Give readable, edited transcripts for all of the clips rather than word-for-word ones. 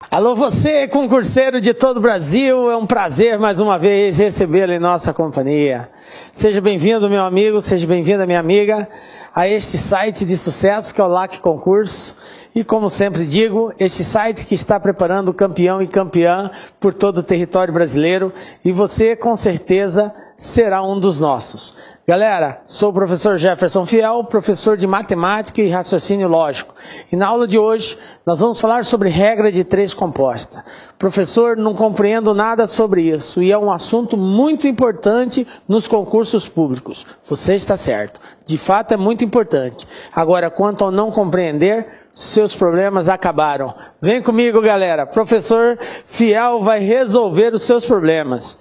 Alô você, concurseiro de todo o Brasil, é um prazer mais uma vez recebê-lo em nossa companhia. Seja bem-vindo, meu amigo, seja bem-vinda, minha amiga, a este site de sucesso que é o LAC Concurso. E como sempre digo, este site que está preparando campeão e campeã por todo o território brasileiro, e você com certeza será um dos nossos. Galera, sou o professor Jefferson Fiel, professor de matemática e raciocínio lógico. E na aula de hoje nós vamos falar sobre regra de 3 composta. Professor, não compreendo nada sobre isso e é um assunto muito importante nos concursos públicos. Você está certo, de fato é muito importante. Agora, quanto ao não compreender, seus problemas acabaram. Vem comigo, galera, professor Fiel vai resolver os seus problemas.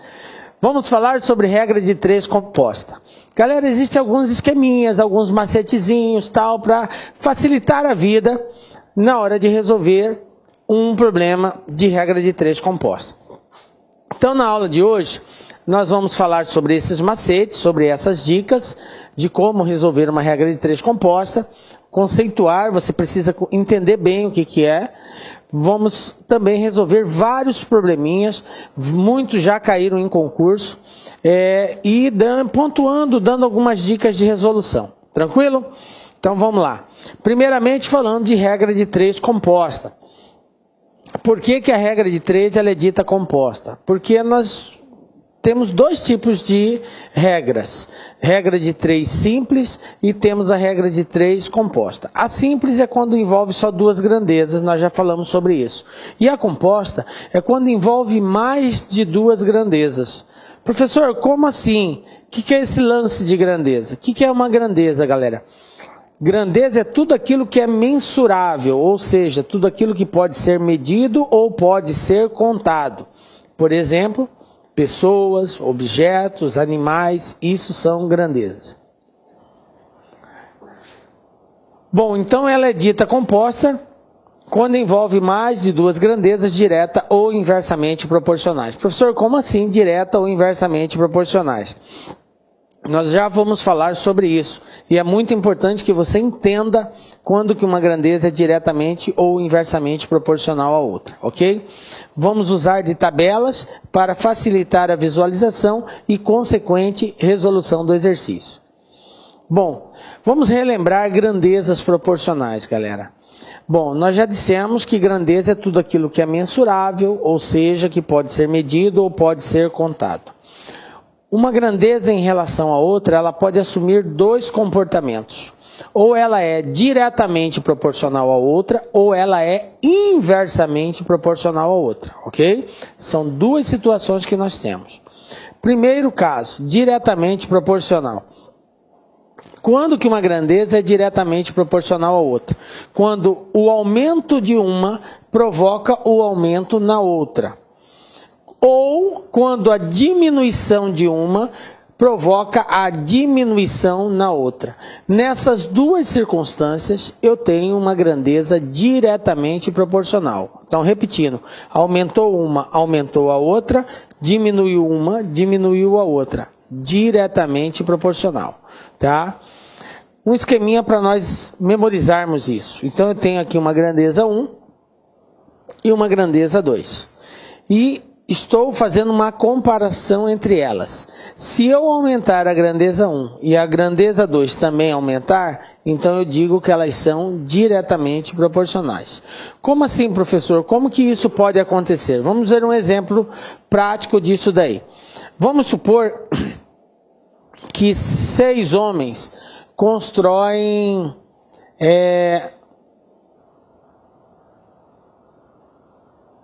Vamos falar sobre regra de 3 composta. Galera, existem alguns esqueminhas, alguns macetezinhos, tal, para facilitar a vida na hora de resolver um problema de regra de 3 composta. Então, na aula de hoje, nós vamos falar sobre esses macetes, sobre essas dicas de como resolver uma regra de 3 composta, conceituar, você precisa entender bem o que é. Vamos também resolver vários probleminhas, muitos já caíram em concurso, e pontuando, dando algumas dicas de resolução. Tranquilo? Então vamos lá. Primeiramente falando de regra de 3 composta. Por que a regra de 3 ela é dita composta? Porque nós temos 2 tipos de regras. Regra de 3 simples e temos a regra de 3 composta. A simples é quando envolve só 2 grandezas, nós já falamos sobre isso. E a composta é quando envolve mais de 2 grandezas. Professor, como assim? O que é esse lance de grandeza? O que é uma grandeza, galera? Grandeza é tudo aquilo que é mensurável, ou seja, tudo aquilo que pode ser medido ou pode ser contado. Por exemplo, pessoas, objetos, animais, isso são grandezas. Bom, então ela é dita composta quando envolve mais de 2 grandezas direta ou inversamente proporcionais. Professor, como assim direta ou inversamente proporcionais? Nós já vamos falar sobre isso. E é muito importante que você entenda quando que uma grandeza é diretamente ou inversamente proporcional à outra, ok? Vamos usar de tabelas para facilitar a visualização e consequente resolução do exercício. Bom, vamos relembrar grandezas proporcionais, galera. Bom, nós já dissemos que grandeza é tudo aquilo que é mensurável, ou seja, que pode ser medido ou pode ser contado. Uma grandeza em relação a outra, ela pode assumir 2 comportamentos. Ou ela é diretamente proporcional à outra, ou ela é inversamente proporcional à outra, ok? São 2 situações que nós temos. Primeiro caso, diretamente proporcional. Quando que uma grandeza é diretamente proporcional à outra? Quando o aumento de uma provoca o aumento na outra. Ou quando a diminuição de uma provoca a diminuição na outra. Nessas 2 circunstâncias, eu tenho uma grandeza diretamente proporcional. Então, repetindo, aumentou uma, aumentou a outra, diminuiu uma, diminuiu a outra. Diretamente proporcional, tá? Um esqueminha para nós memorizarmos isso. Então, eu tenho aqui uma grandeza 1 e uma grandeza 2. E estou fazendo uma comparação entre elas. Se eu aumentar a grandeza 1 e a grandeza 2 também aumentar, então eu digo que elas são diretamente proporcionais. Como assim, professor? Como que isso pode acontecer? Vamos ver um exemplo prático disso daí. Vamos supor que 6 homens constroem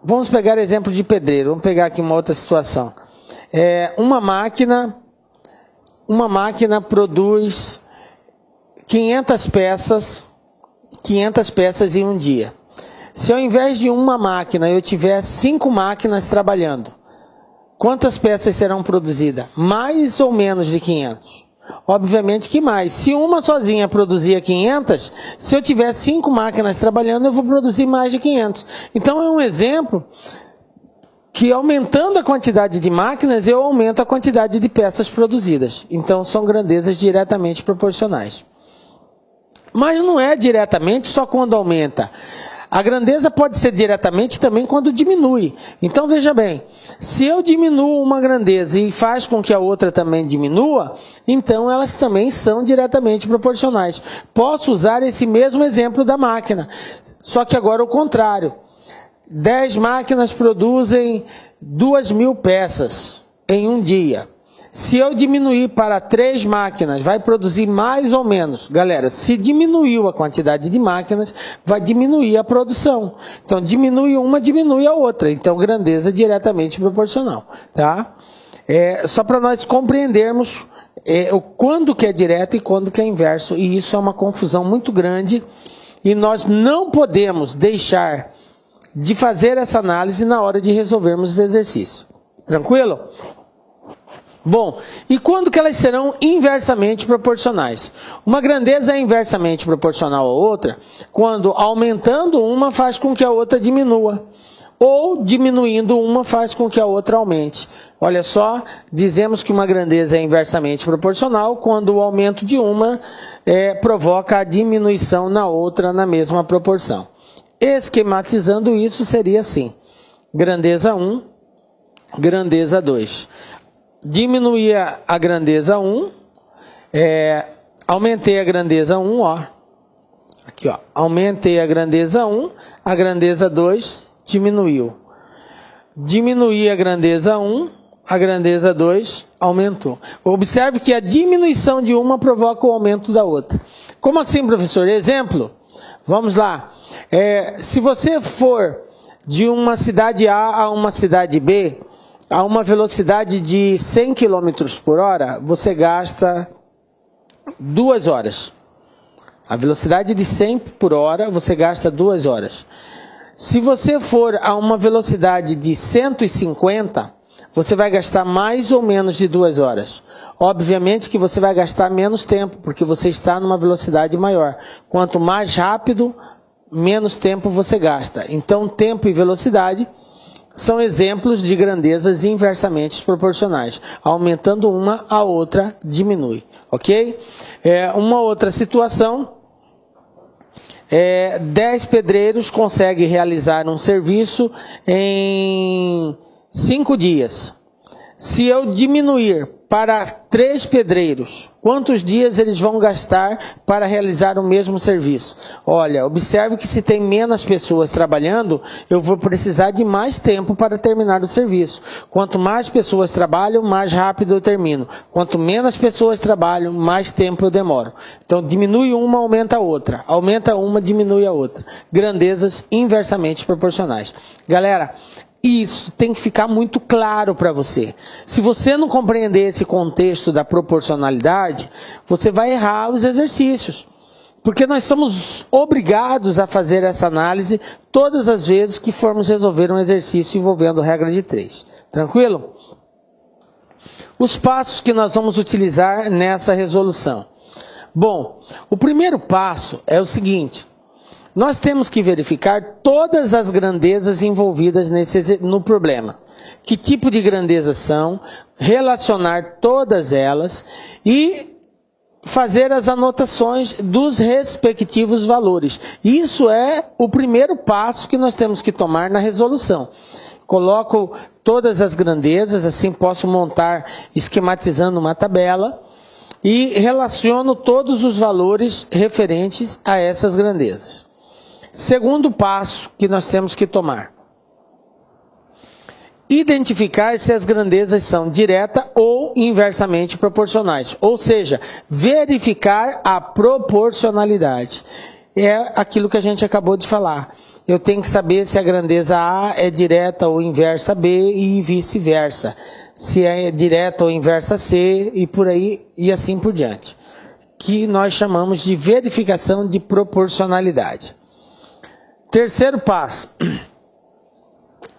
vamos pegar exemplo de pedreiro. Vamos pegar aqui uma outra situação. Uma máquina produz 500 peças em um dia. Se ao invés de uma máquina eu tiver 5 máquinas trabalhando, quantas peças serão produzidas? Mais ou menos de 500? Obviamente que mais. Se uma sozinha produzia 500, se eu tiver 5 máquinas trabalhando, eu vou produzir mais de 500. Então é um exemplo que aumentando a quantidade de máquinas, eu aumento a quantidade de peças produzidas. Então são grandezas diretamente proporcionais. Mas não é diretamente só quando aumenta. A grandeza pode ser diretamente também quando diminui. Então veja bem, se eu diminuo uma grandeza e faz com que a outra também diminua, então elas também são diretamente proporcionais. Posso usar esse mesmo exemplo da máquina, só que agora o contrário. 10 máquinas produzem 2.000 peças em um dia. Se eu diminuir para 3 máquinas, vai produzir mais ou menos. Galera, se diminuiu a quantidade de máquinas, vai diminuir a produção. Então, diminui uma, diminui a outra. Então, grandeza diretamente proporcional. Tá? Só para nós compreendermos quando que é direto e quando que é inverso. E isso é uma confusão muito grande. E nós não podemos deixar de fazer essa análise na hora de resolvermos os exercícios. Tranquilo? Bom, e quando que elas serão inversamente proporcionais? Uma grandeza é inversamente proporcional à outra quando aumentando uma faz com que a outra diminua, ou diminuindo uma faz com que a outra aumente. Olha só, dizemos que uma grandeza é inversamente proporcional quando o aumento de uma provoca a diminuição na outra na mesma proporção. Esquematizando isso seria assim: grandeza 1, grandeza 2. Diminuí a grandeza 1, aumentei a grandeza 1, ó. Aqui, ó. Aumentei a grandeza 1, a grandeza 2 diminuiu. Diminuí a grandeza 1, a grandeza 2 aumentou. Observe que a diminuição de uma provoca o aumento da outra. Como assim, professor? Exemplo? Vamos lá. Se você for de uma cidade A a uma cidade B, a uma velocidade de 100 km por hora, você gasta 2 horas. A velocidade de 100 por hora, você gasta 2 horas. Se você for a uma velocidade de 150, você vai gastar mais ou menos de 2 horas. Obviamente que você vai gastar menos tempo, porque você está numa velocidade maior. Quanto mais rápido, menos tempo você gasta. Então, tempo e velocidade são exemplos de grandezas inversamente proporcionais. Aumentando uma, a outra diminui. Ok? Uma outra situação, 10 pedreiros conseguem realizar um serviço em 5 dias. Se eu diminuir para 3 pedreiros, quantos dias eles vão gastar para realizar o mesmo serviço? Olha, observe que se tem menos pessoas trabalhando, eu vou precisar de mais tempo para terminar o serviço. Quanto mais pessoas trabalham, mais rápido eu termino. Quanto menos pessoas trabalham, mais tempo eu demoro. Então, diminui uma, aumenta a outra. Aumenta uma, diminui a outra. Grandezas inversamente proporcionais. Galera, isso tem que ficar muito claro para você. Se você não compreender esse contexto da proporcionalidade, você vai errar os exercícios. Porque nós somos obrigados a fazer essa análise todas as vezes que formos resolver um exercício envolvendo regra de 3. Tranquilo? Os passos que nós vamos utilizar nessa resolução. Bom, o primeiro passo é o seguinte: nós temos que verificar todas as grandezas envolvidas no problema. Que tipo de grandezas são, relacionar todas elas e fazer as anotações dos respectivos valores. Isso é o primeiro passo que nós temos que tomar na resolução. Coloco todas as grandezas, assim posso montar esquematizando uma tabela e relaciono todos os valores referentes a essas grandezas. Segundo passo que nós temos que tomar: identificar se as grandezas são direta ou inversamente proporcionais. Ou seja, verificar a proporcionalidade. É aquilo que a gente acabou de falar. Eu tenho que saber se a grandeza A é direta ou inversa B e vice-versa. Se é direta ou inversa C e por aí e assim por diante. Que nós chamamos de verificação de proporcionalidade. Terceiro passo.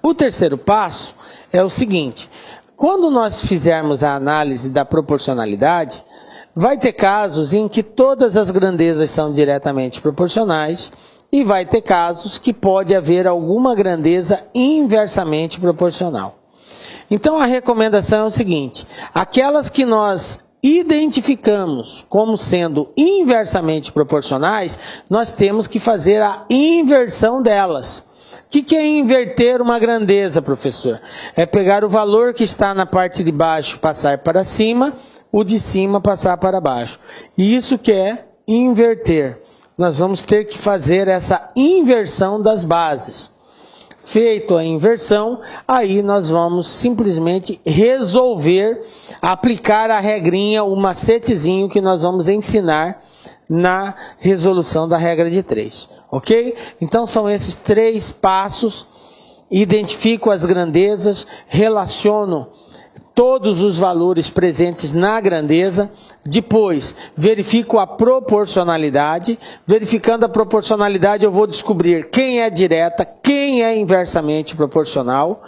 O terceiro passo é o seguinte: quando nós fizermos a análise da proporcionalidade, vai ter casos em que todas as grandezas são diretamente proporcionais e vai ter casos que pode haver alguma grandeza inversamente proporcional. Então a recomendação é o seguinte: aquelas que nós identificamos como sendo inversamente proporcionais, nós temos que fazer a inversão delas. O que é inverter uma grandeza, professor? É pegar o valor que está na parte de baixo, passar para cima, o de cima passar para baixo. E isso que é inverter. Nós vamos ter que fazer essa inversão das bases. Feito a inversão, aí nós vamos simplesmente resolver, aplicar a regrinha, o macetezinho que nós vamos ensinar na resolução da regra de 3, ok? Então são esses 3 passos: identifico as grandezas, relaciono todos os valores presentes na grandeza, depois verifico a proporcionalidade, verificando a proporcionalidade eu vou descobrir quem é direta, quem é inversamente proporcional,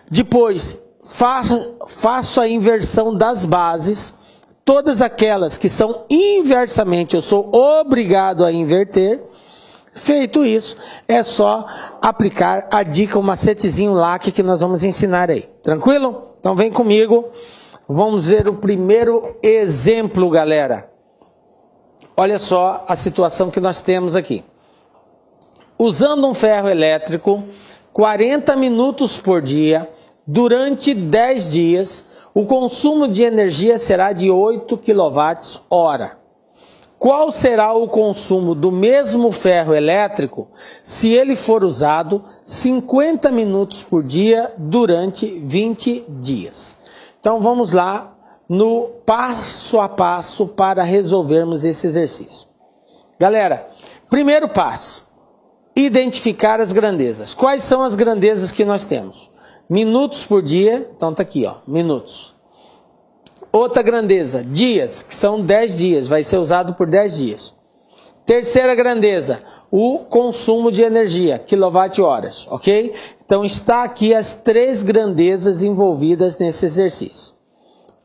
depois faço a inversão das bases, todas aquelas que são inversamente eu sou obrigado a inverter. Feito isso, é só aplicar a dica, o macetezinho LAC que nós vamos ensinar aí. Tranquilo? Então vem comigo, vamos ver o primeiro exemplo, galera. Olha só a situação que nós temos aqui. Usando um ferro elétrico, 40 minutos por dia, durante 10 dias, o consumo de energia será de 8 kWh. Qual será o consumo do mesmo ferro elétrico se ele for usado 50 minutos por dia durante 20 dias? Então vamos lá no passo a passo para resolvermos esse exercício. Galera, primeiro passo, identificar as grandezas. Quais são as grandezas que nós temos? Minutos por dia, então tá aqui, ó, minutos. Outra grandeza, dias, que são 10 dias, vai ser usado por 10 dias. Terceira grandeza, o consumo de energia, quilowatt-horas, ok? Então está aqui as 3 grandezas envolvidas nesse exercício.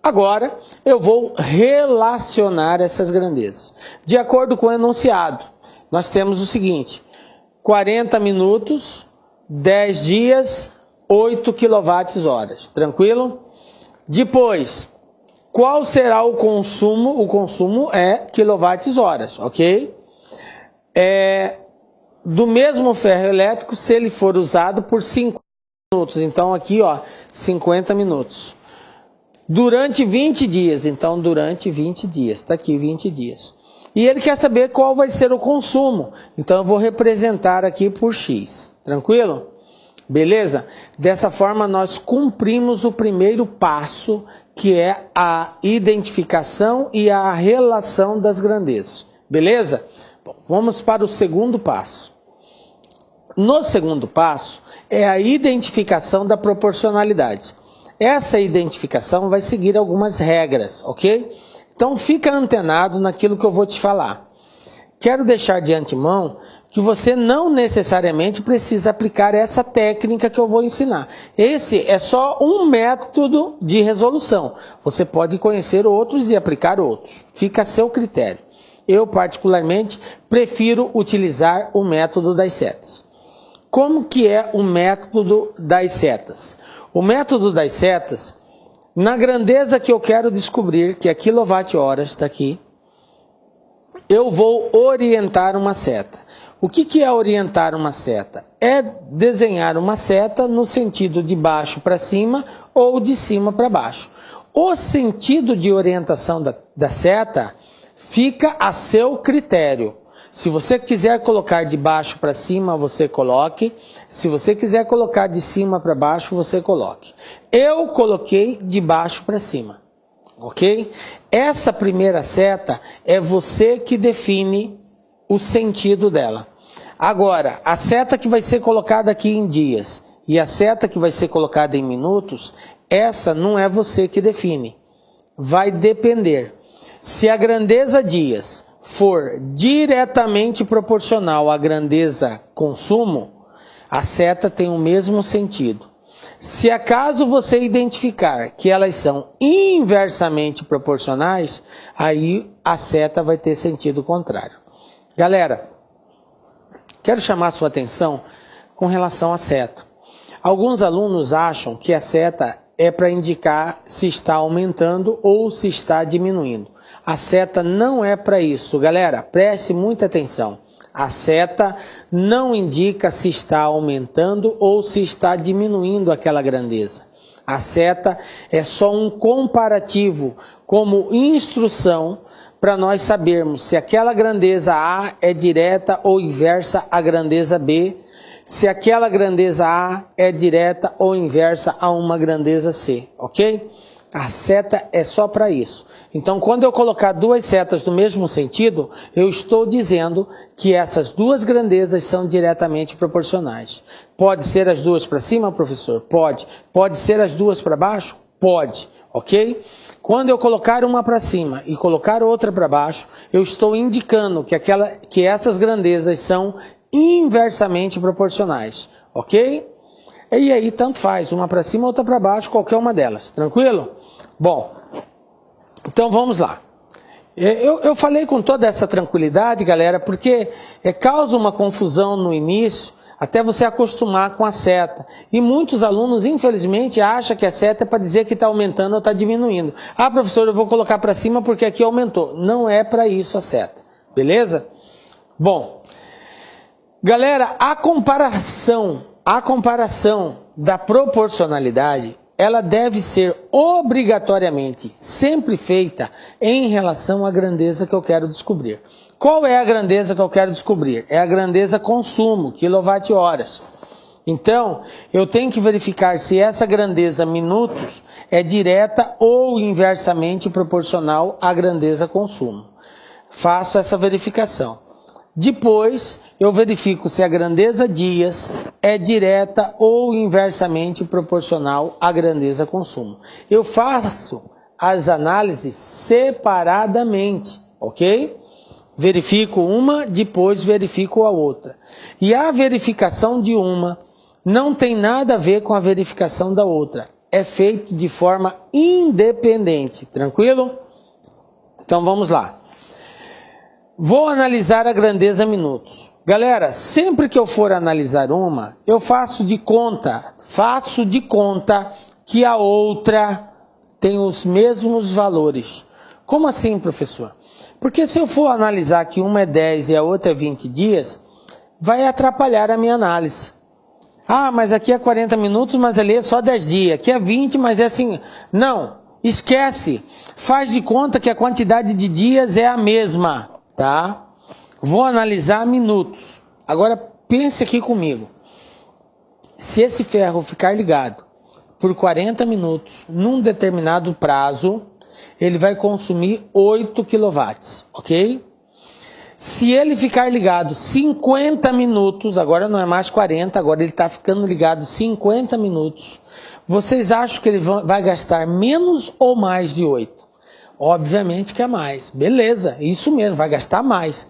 Agora, eu vou relacionar essas grandezas. De acordo com o enunciado, nós temos o seguinte: 40 minutos, 10 dias, 8 kWh, tranquilo? Depois, qual será o consumo? O consumo é quilowatts-horas, ok? Do mesmo ferro elétrico, se ele for usado por 50 minutos. Então aqui, ó, 50 minutos. Durante 20 dias. Então durante 20 dias. Está aqui 20 dias. E ele quer saber qual vai ser o consumo. Então eu vou representar aqui por X. Tranquilo? Beleza? Dessa forma nós cumprimos o primeiro passo, que é a identificação e a relação das grandezas. Beleza? Bom, vamos para o segundo passo. No segundo passo é a identificação da proporcionalidade. Essa identificação vai seguir algumas regras, ok? Então fica antenado naquilo que eu vou te falar. Quero deixar de antemão que você não necessariamente precisa aplicar essa técnica que eu vou ensinar. Esse é só um método de resolução. Você pode conhecer outros e aplicar outros. Fica a seu critério. Eu, particularmente, prefiro utilizar o método das setas. Como que é o método das setas? O método das setas, na grandeza que eu quero descobrir, que é quilowatt-horas, está aqui, eu vou orientar uma seta. O que é orientar uma seta? É desenhar uma seta no sentido de baixo para cima ou de cima para baixo. O sentido de orientação da seta fica a seu critério. Se você quiser colocar de baixo para cima, você coloque. Se você quiser colocar de cima para baixo, você coloque. Eu coloquei de baixo para cima. Ok? Essa primeira seta é você que define o sentido dela. Agora, a seta que vai ser colocada aqui em dias e a seta que vai ser colocada em minutos, essa não é você que define. Vai depender. Se a grandeza dias for diretamente proporcional à grandeza consumo, a seta tem o mesmo sentido. Se acaso você identificar que elas são inversamente proporcionais, aí a seta vai ter sentido contrário. Galera, quero chamar a sua atenção com relação à seta. Alguns alunos acham que a seta é para indicar se está aumentando ou se está diminuindo. A seta não é para isso, galera, preste muita atenção. A seta não indica se está aumentando ou se está diminuindo aquela grandeza. A seta é só um comparativo como instrução para nós sabermos se aquela grandeza A é direta ou inversa à grandeza B, se aquela grandeza A é direta ou inversa a uma grandeza C, ok? A seta é só para isso. Então, quando eu colocar duas setas no mesmo sentido, eu estou dizendo que essas duas grandezas são diretamente proporcionais. Pode ser as duas para cima, professor? Pode. Pode ser as duas para baixo? Pode, ok? Quando eu colocar uma para cima e colocar outra para baixo, eu estou indicando que essas grandezas são inversamente proporcionais, ok? E aí, tanto faz, uma para cima, outra para baixo, qualquer uma delas, tranquilo? Bom, então vamos lá. Eu falei com toda essa tranquilidade, galera, porque causa uma confusão no início, até você acostumar com a seta. E muitos alunos, infelizmente, acham que a seta é para dizer que está aumentando ou está diminuindo. Ah, professor, eu vou colocar para cima porque aqui aumentou. Não é para isso a seta, beleza? Bom, galera, a comparação da proporcionalidade, ela deve ser obrigatoriamente sempre feita em relação à grandeza que eu quero descobrir. Qual é a grandeza que eu quero descobrir? É a grandeza consumo, quilowatt-horas. Então, eu tenho que verificar se essa grandeza minutos é direta ou inversamente proporcional à grandeza consumo. Faço essa verificação. Depois, eu verifico se a grandeza dias é direta ou inversamente proporcional à grandeza consumo. Eu faço as análises separadamente, ok? Verifico uma, depois verifico a outra. E a verificação de uma não tem nada a ver com a verificação da outra. É feito de forma independente, tranquilo? Então vamos lá. Vou analisar a grandeza minutos. Galera, sempre que eu for analisar uma, eu faço de conta que a outra tem os mesmos valores. Como assim, professor? Porque se eu for analisar que uma é 10 e a outra é 20 dias, vai atrapalhar a minha análise. Ah, mas aqui é 40 minutos, mas ali é só 10 dias. Aqui é 20, mas é assim. Não, esquece. Faz de conta que a quantidade de dias é a mesma. Tá? Vou analisar minutos. Agora pense aqui comigo. Se esse ferro ficar ligado por 40 minutos num determinado prazo, ele vai consumir 8 kW, ok? Se ele ficar ligado 50 minutos, agora não é mais 40, agora ele está ficando ligado 50 minutos, vocês acham que ele vai gastar menos ou mais de 8? Obviamente que é mais. Beleza, isso mesmo, vai gastar mais.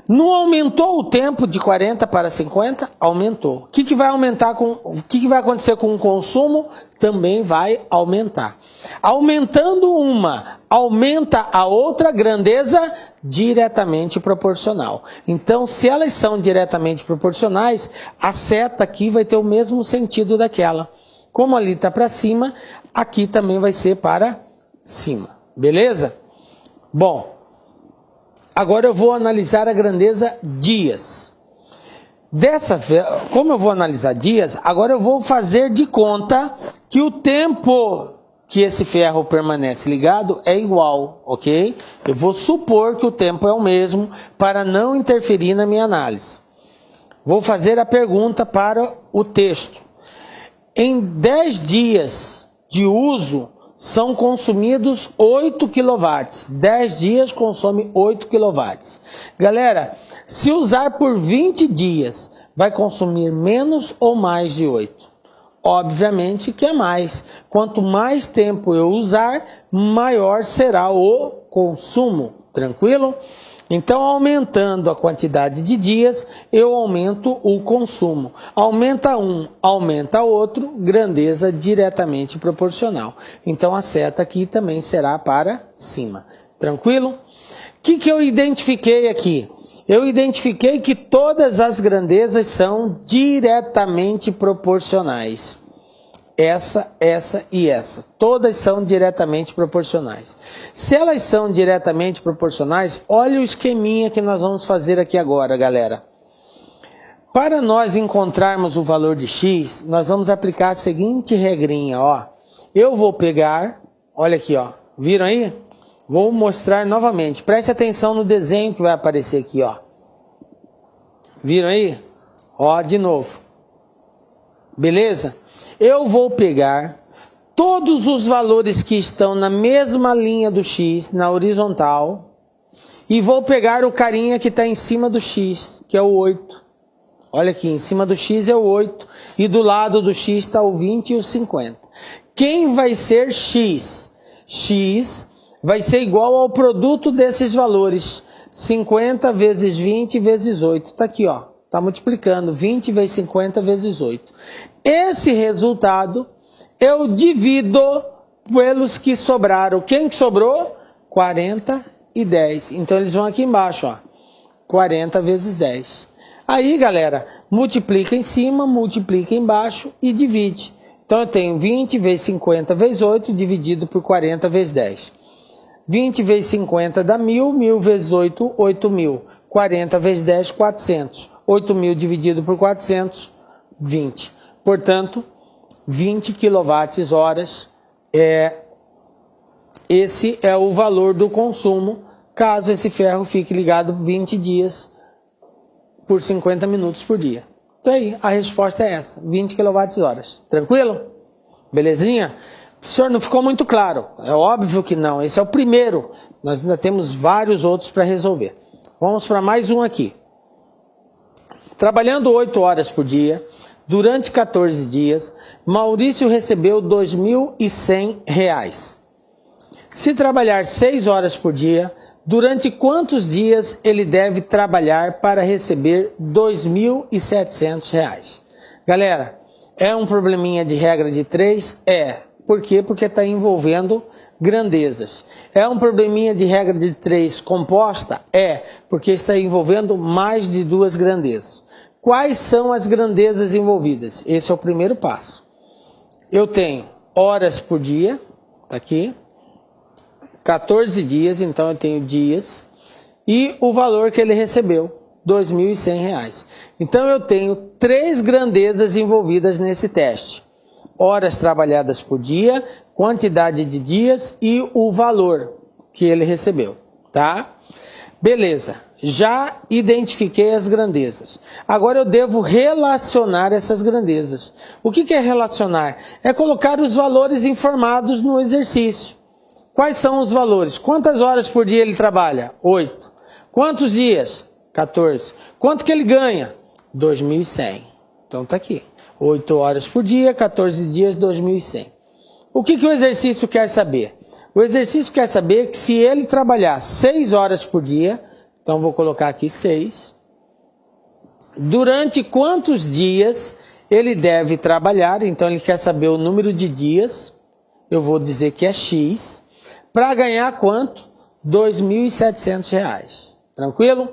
Não aumentou o tempo de 40 para 50? Aumentou. O que vai aumentar o que vai acontecer com o consumo? Também vai aumentar. Aumentando uma, aumenta a outra grandeza diretamente proporcional. Então, se elas são diretamente proporcionais, a seta aqui vai ter o mesmo sentido daquela. Como ali está para cima, aqui também vai ser para cima. Beleza? Bom, agora eu vou analisar a grandeza dias. Como eu vou analisar dias, agora eu vou fazer de conta que o tempo que esse ferro permanece ligado é igual, ok? Eu vou supor que o tempo é o mesmo para não interferir na minha análise. Vou fazer a pergunta para o texto. Em 10 dias de uso, são consumidos 8 kW. 10 dias consome 8 kW. Galera, se usar por 20 dias, vai consumir menos ou mais de 8? Obviamente que é mais. Quanto mais tempo eu usar, maior será o consumo. Tranquilo? Então, aumentando a quantidade de dias, eu aumento o consumo. Aumenta um, aumenta outro, grandeza diretamente proporcional. Então, a seta aqui também será para cima. Tranquilo? O que eu identifiquei aqui? Eu identifiquei que todas as grandezas são diretamente proporcionais. essa e essa. Todas são diretamente proporcionais. Se elas são diretamente proporcionais, olha o esqueminha que nós vamos fazer aqui agora, galera. Para nós encontrarmos o valor de x, nós vamos aplicar a seguinte regrinha, ó. Eu vou pegar, olha aqui, ó. Viram aí? Vou mostrar novamente. Preste atenção no desenho que vai aparecer aqui, ó. Viram aí? Ó, de novo. Beleza? Eu vou pegar todos os valores que estão na mesma linha do x, na horizontal, e vou pegar o carinha que está em cima do x, que é o 8. Olha aqui, em cima do x é o 8, e do lado do x está o 20 e o 50. Quem vai ser x? X vai ser igual ao produto desses valores. 50 vezes 20 vezes 8. Está aqui, ó. Está multiplicando. 20 vezes 50 vezes 8. Esse resultado eu divido pelos que sobraram. Quem que sobrou? 40 e 10. Então eles vão aqui embaixo, ó. 40 vezes 10. Aí, galera, multiplica em cima, multiplica embaixo e divide. Então eu tenho 20 vezes 50 vezes 8 dividido por 40 vezes 10. 20 vezes 50 dá 1.000, 1.000 vezes 8, 8.000. 40 vezes 10, 400. 8.000 dividido por 400, 20. Portanto, 20 kWh esse é o valor do consumo, caso esse ferro fique ligado 20 dias por 50 minutos por dia. Então aí, a resposta é essa, 20 kWh. Tranquilo? Belezinha? O senhor não ficou muito claro? É óbvio que não, esse é o primeiro. Nós ainda temos vários outros para resolver. Vamos para mais um aqui. Trabalhando 8 horas por dia, durante 14 dias, Maurício recebeu R$ 2.100. Se trabalhar 6 horas por dia, durante quantos dias ele deve trabalhar para receber R$ 2.700? Galera, é um probleminha de regra de 3? É. Por quê? Porque está envolvendo grandezas. É um probleminha de regra de 3 composta? É. Porque está envolvendo mais de 2 grandezas. Quais são as grandezas envolvidas? Esse é o primeiro passo. Eu tenho horas por dia, está aqui. 14 dias, então eu tenho dias, e o valor que ele recebeu, R$ 2.100. Então eu tenho 3 grandezas envolvidas nesse teste. Horas trabalhadas por dia, quantidade de dias e o valor que ele recebeu, tá? Beleza, já identifiquei as grandezas. Agora eu devo relacionar essas grandezas. O que é relacionar? É colocar os valores informados no exercício. Quais são os valores? Quantas horas por dia ele trabalha? 8. Quantos dias? 14. Quanto que ele ganha? 2.100. Então está aqui. 8 horas por dia, 14 dias, 2.100. O que o exercício quer saber? O exercício quer saber que se ele trabalhar 6 horas por dia, então vou colocar aqui 6, durante quantos dias ele deve trabalhar, então ele quer saber o número de dias, eu vou dizer que é X, para ganhar quanto? R$ 2.700. Tranquilo?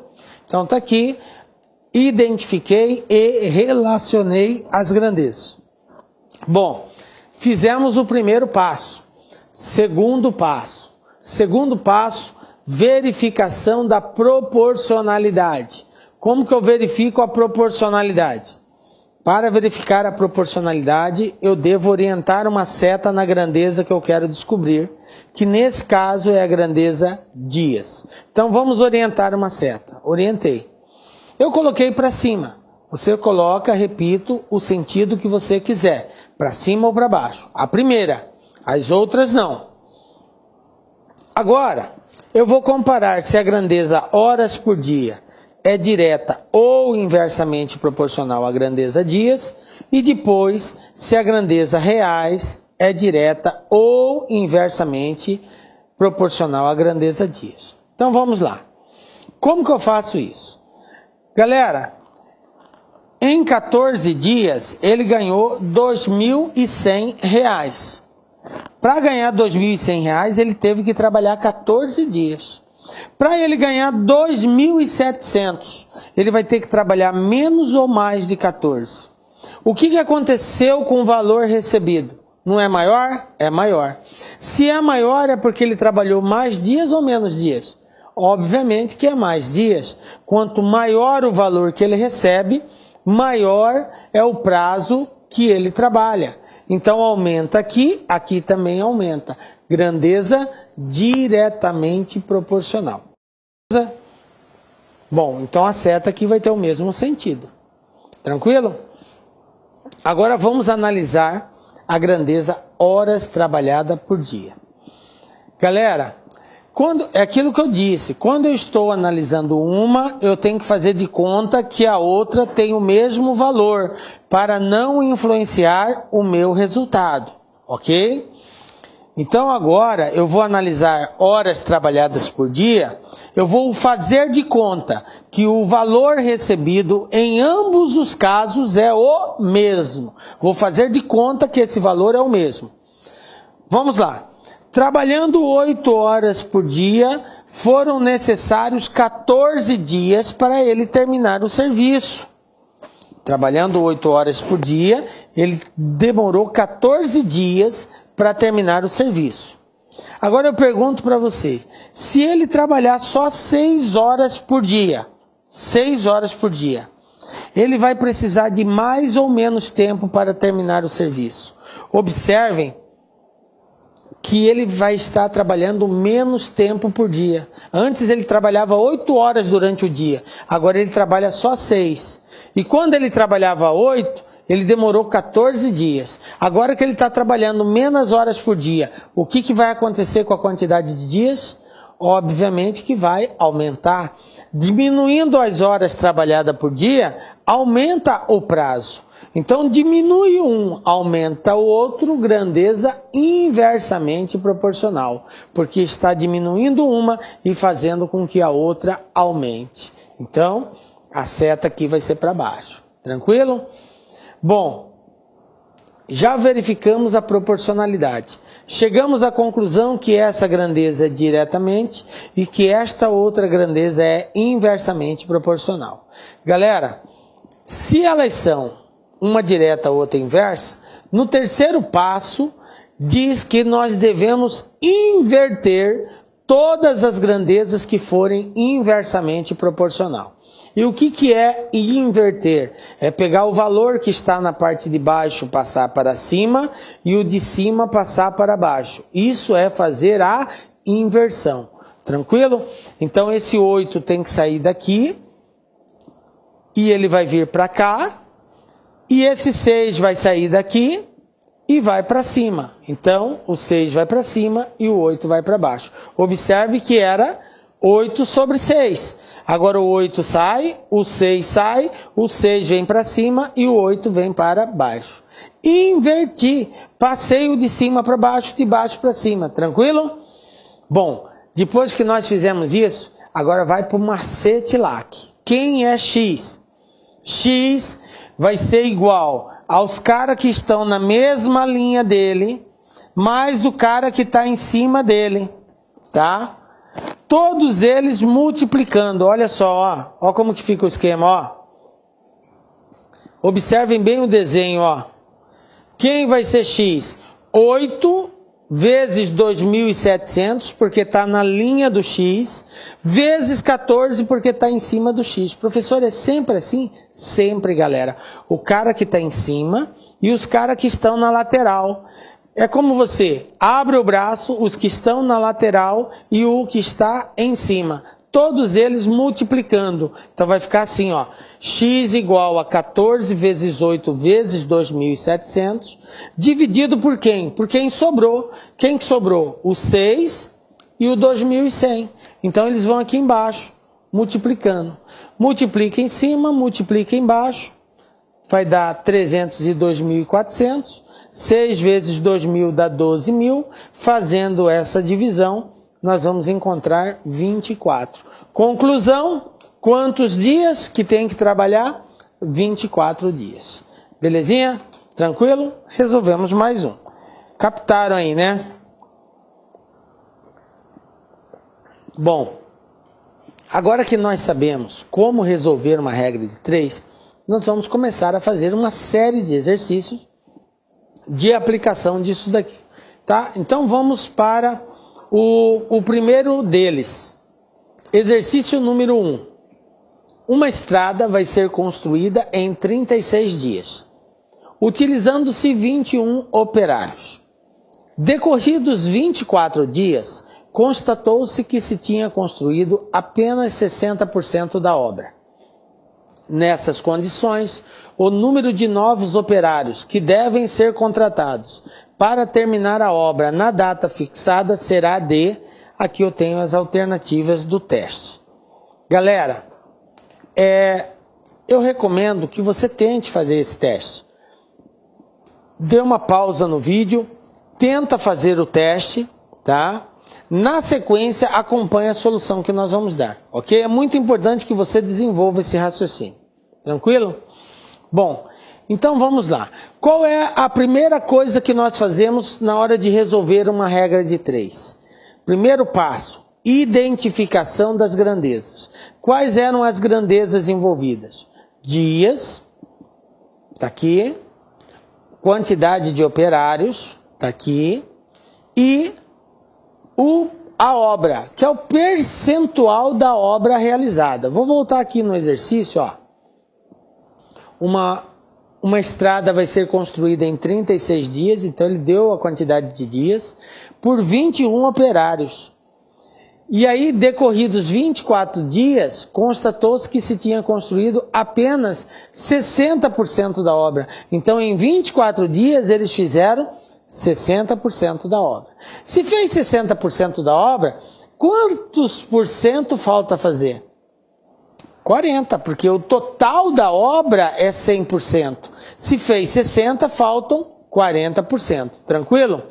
Então está aqui, identifiquei e relacionei as grandezas. Bom, fizemos o primeiro passo. Segundo passo. Segundo passo, verificação da proporcionalidade. Como que eu verifico a proporcionalidade? Para verificar a proporcionalidade, eu devo orientar uma seta na grandeza que eu quero descobrir, que nesse caso é a grandeza dias. Então vamos orientar uma seta. Orientei. Eu coloquei para cima. Você coloca, repito, o sentido que você quiser. Para cima ou para baixo. A primeira. As outras não. Agora, eu vou comparar se a grandeza horas por dia é direta ou inversamente proporcional à grandeza dias, e depois se a grandeza reais é direta ou inversamente proporcional à grandeza dias. Então vamos lá. Como que eu faço isso? Galera, em 14 dias ele ganhou R$ 2.100. Para ganhar R$ 2.100 ele teve que trabalhar 14 dias. Para ele ganhar 2.700, ele vai ter que trabalhar menos ou mais de 14. O que aconteceu com o valor recebido? Não é maior? É maior. Se é maior, é porque ele trabalhou mais dias ou menos dias? Obviamente que é mais dias. Quanto maior o valor que ele recebe, maior é o prazo que ele trabalha. Então aumenta aqui, aqui também aumenta. Grandeza diretamente proporcional. Bom, então a seta aqui vai ter o mesmo sentido. Tranquilo? Agora vamos analisar a grandeza horas trabalhadas por dia. Galera, é aquilo que eu disse, quando eu estou analisando uma, eu tenho que fazer de conta que a outra tem o mesmo valor, para não influenciar o meu resultado, ok? Então agora eu vou analisar horas trabalhadas por dia, eu vou fazer de conta que o valor recebido em ambos os casos é o mesmo. Vou fazer de conta que esse valor é o mesmo. Vamos lá. Trabalhando 8 horas por dia, foram necessários 14 dias para ele terminar o serviço. Trabalhando 8 horas por dia, ele demorou 14 dias para terminar o serviço. Agora eu pergunto para você, se ele trabalhar só 6 horas por dia, 6 horas por dia, ele vai precisar de mais ou menos tempo para terminar o serviço. Observem que ele vai estar trabalhando menos tempo por dia. Antes ele trabalhava 8 horas durante o dia, agora ele trabalha só 6. E quando ele trabalhava 8, ele demorou 14 dias. Agora que ele está trabalhando menos horas por dia, o que vai acontecer com a quantidade de dias? Obviamente que vai aumentar. Diminuindo as horas trabalhadas por dia, aumenta o prazo. Então diminui um, aumenta o outro, grandeza inversamente proporcional. Porque está diminuindo uma e fazendo com que a outra aumente. Então a seta aqui vai ser para baixo. Tranquilo? Bom, já verificamos a proporcionalidade. Chegamos à conclusão que essa grandeza é diretamente e que esta outra grandeza é inversamente proporcional. Galera, se elas são uma direta, outra inversa, no terceiro passo diz que nós devemos inverter todas as grandezas que forem inversamente proporcional. E o que é inverter? É pegar o valor que está na parte de baixo, passar para cima, e o de cima passar para baixo. Isso é fazer a inversão. Tranquilo? Então esse 8 tem que sair daqui, e ele vai vir para cá, e esse 6 vai sair daqui, e vai para cima. Então o 6 vai para cima, e o 8 vai para baixo. Observe que era 8 sobre 6. Agora o 8 sai, o 6 sai, o 6 vem para cima e o 8 vem para baixo. Inverti, passei o de cima para baixo, de baixo para cima, tranquilo? Bom, depois que nós fizemos isso, agora vai para o macete LAC. Quem é X? X vai ser igual aos caras que estão na mesma linha dele, mais o cara que está em cima dele, tá? Todos eles multiplicando, olha só, ó como que fica o esquema, ó. Observem bem o desenho, ó. Quem vai ser X? 8 vezes 2.700, porque está na linha do X, vezes 14, porque está em cima do X. Professor, é sempre assim? Sempre, galera. O cara que está em cima e os caras que estão na lateral. É como você abre o braço, os que estão na lateral e o que está em cima. Todos eles multiplicando. Então vai ficar assim, ó. X igual a 14 vezes 8 vezes 2.700. Dividido por quem? Por quem sobrou. Quem que sobrou? O 6 e o 2.100. Então eles vão aqui embaixo, multiplicando. Multiplica em cima, multiplica embaixo. Vai dar 302.400. 6 vezes 2.000 dá 12.000. Fazendo essa divisão, nós vamos encontrar 24. Conclusão, quantos dias que tem que trabalhar? 24 dias. Belezinha? Tranquilo? Resolvemos mais um. Captaram aí, né? Bom, agora que nós sabemos como resolver uma regra de 3, nós vamos começar a fazer uma série de exercícios de aplicação disso daqui. Tá? Então vamos para o primeiro deles. Exercício número 1. Uma estrada vai ser construída em 36 dias, utilizando-se 21 operários. Decorridos 24 dias, constatou-se que se tinha construído apenas 60% da obra. Nessas condições, o número de novos operários que devem ser contratados para terminar a obra na data fixada será de... Aqui eu tenho as alternativas do teste. Galera, eu recomendo que você tente fazer esse teste. Dê uma pausa no vídeo, tenta fazer o teste, tá? Na sequência, acompanhe a solução que nós vamos dar, ok? É muito importante que você desenvolva esse raciocínio. Tranquilo? Bom, então vamos lá. Qual é a primeira coisa que nós fazemos na hora de resolver uma regra de 3? Primeiro passo, identificação das grandezas. Quais eram as grandezas envolvidas? Dias, está aqui. Quantidade de operários, está aqui. E a obra, que é o percentual da obra realizada. Vou voltar aqui no exercício, ó. Uma estrada vai ser construída em 36 dias, então ele deu a quantidade de dias, por 21 operários. E aí, decorridos 24 dias, constatou-se que se tinha construído apenas 60% da obra. Então, em 24 dias, eles fizeram 60% da obra. Se fez 60% da obra, quantos por cento falta fazer? 40%, porque o total da obra é 100%. Se fez 60%, faltam 40%. Tranquilo?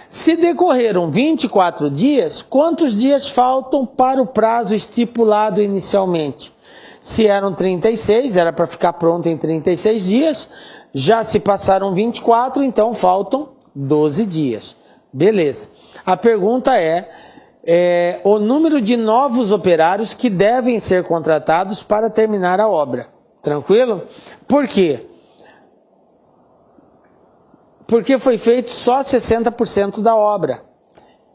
Se decorreram 24 dias, quantos dias faltam para o prazo estipulado inicialmente? Se eram 36, era para ficar pronto em 36 dias. Já se passaram 24, então faltam 12 dias. Beleza. A pergunta é o número de novos operários que devem ser contratados para terminar a obra. Tranquilo? Por quê? Porque foi feito só 60% da obra.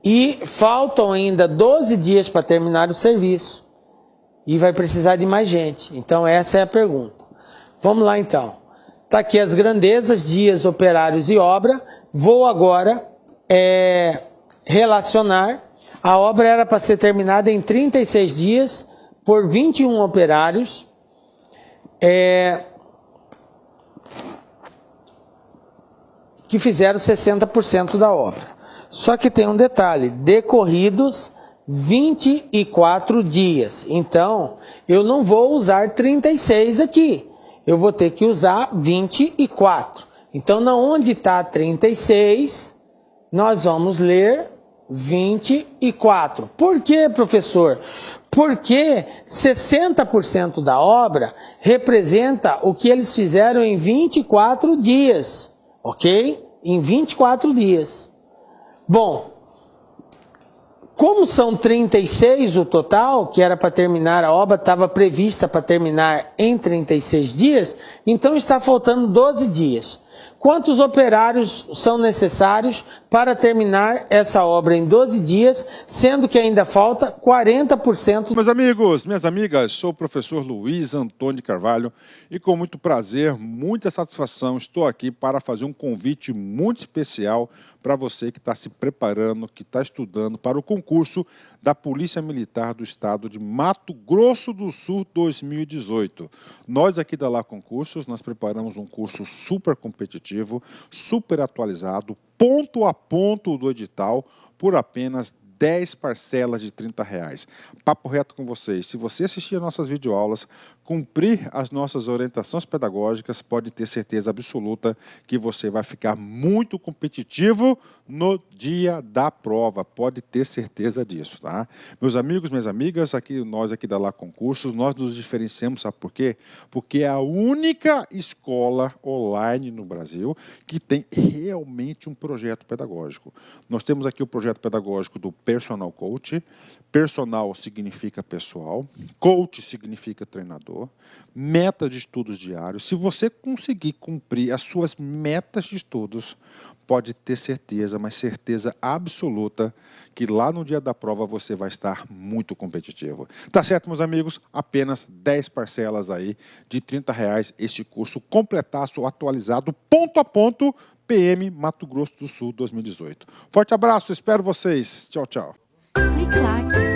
E faltam ainda 12 dias para terminar o serviço. E vai precisar de mais gente. Então essa é a pergunta. Vamos lá então. Está aqui as grandezas, dias, operários e obra. Vou agora relacionar. A obra era para ser terminada em 36 dias por 21 operários. Que fizeram 60% da obra. Só que tem um detalhe, decorridos 24 dias. Então, eu não vou usar 36 aqui. Eu vou ter que usar 24. Então, na onde está 36, nós vamos ler 24. Por quê, professor? Porque 60% da obra representa o que eles fizeram em 24 dias. Ok? Em 24 dias. Bom, como são 36 o total, que era para terminar a obra, estava prevista para terminar em 36 dias, então está faltando 12 dias. Quantos operários são necessários para terminar essa obra em 12 dias, sendo que ainda falta 40%? Meus amigos, minhas amigas, sou o professor Luiz Antônio Carvalho e com muito prazer, muita satisfação, estou aqui para fazer um convite muito especial para você que está se preparando, que está estudando para o concurso da Polícia Militar do Estado de Mato Grosso do Sul 2018. Nós aqui da Lá Concursos, nós preparamos um curso super competitivo, super atualizado, ponto a ponto do edital, por apenas 10 parcelas de R$30. Papo reto com vocês, se você assistir às nossas videoaulas, cumprir as nossas orientações pedagógicas, pode ter certeza absoluta que você vai ficar muito competitivo no dia da prova, pode ter certeza disso, tá? Meus amigos, minhas amigas, nós aqui da Lá Concursos, nós nos diferenciamos, sabe por quê? Porque é a única escola online no Brasil que tem realmente um projeto pedagógico. Nós temos aqui o projeto pedagógico do personal coach. Personal significa pessoal, coach significa treinador, meta de estudos diários. Se você conseguir cumprir as suas metas de estudos, pode ter certeza, mas certeza absoluta, que lá no dia da prova você vai estar muito competitivo. Tá certo, meus amigos? Apenas 10 parcelas aí de R$30 este curso completaço, atualizado, ponto a ponto, PM Mato Grosso do Sul 2018. Forte abraço, espero vocês. Tchau, tchau. Clique-claque.